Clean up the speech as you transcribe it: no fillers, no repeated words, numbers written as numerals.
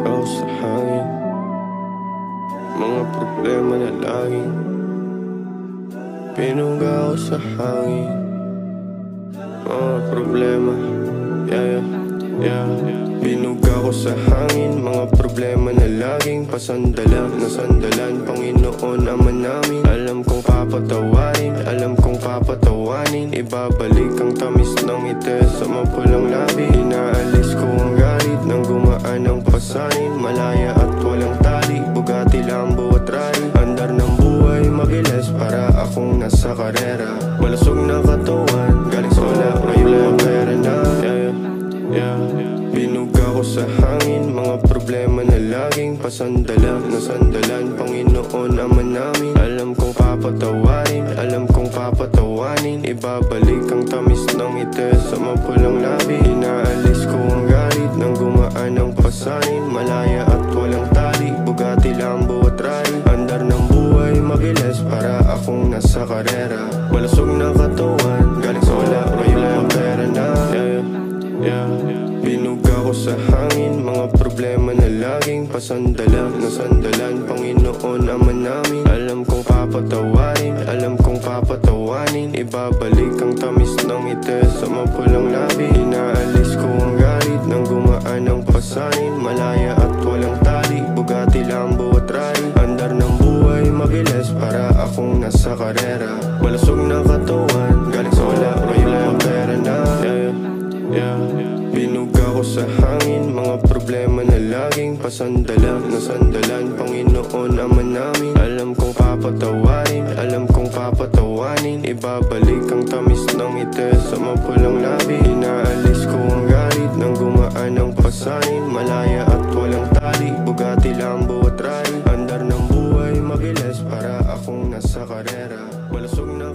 Ikaw sa hangin, mga problema na laging pinugaw sa hangin. Mga problema, yeah, yeah, yeah. Binuga ko sa hangin, mga problema na laging pasandalan. Nasandalan, Panginoon Ama namin. Alam kong papatawarin, alam kong papatawanin. Ibabalik ang tamis ng ngiti sa mapulang labi. Inaalis ko ang galit nang gumaan ang pasanin. Malaya at walang tali, Bugatti, Lambo at rally. Andar ng buhay mabilis para akong nasa karera. Malusog na katawan, galing sa wala, ngayon pera na, yeah, yeah. Binuga ko sa hangin, mga problema na laging pasandalan. Nasandalan, Panginoon Ama namin. Alam kong papatawarin, alam kong papatawanin. Ibabalik ang tamis ng ngiti sa mapulang labi. Inaalis ko ang galit nang gumaan ang pasanin. Malaya at walang tali, Bugatti, Lambo at rally. Andar ng buhay mabilis para akong nasa karera. Malusog na katawan, galing sa wala, ngayon pera na, yeah, yeah. Binuga ko sa hangin, mga problema na laging pasandalan. Nasandalan, Panginoon Ama namin. Alam kong papatawarin, alam kong papatawanin. Ibabalik ang tamis ng ngiti sa mapulang labi. Inaalis ko ang galit nang gumaan ang pasanin. Malaya at walang tali, Bugatti, Lambo at rally. Andar ng buhay mabilis para akong nasa karera. Malusog na katawan, galing sa wala, ngayon pera na, yeah, yeah. Binuga ko sa hangin, mga problema na laging pasandalan. Nasandalan, Panginoon Ama namin. Alam kong papatawarin, alam kong papatawanin. Ibabalik ang tamis ng ngiti sa mapulang labi. Inaalis ko ang galit nang gumaan ang pasanin. Malaya at walang tali, Bugatti, Lambo at rally. Andar ng buhay mabilis para akong nasa karera. Malusog na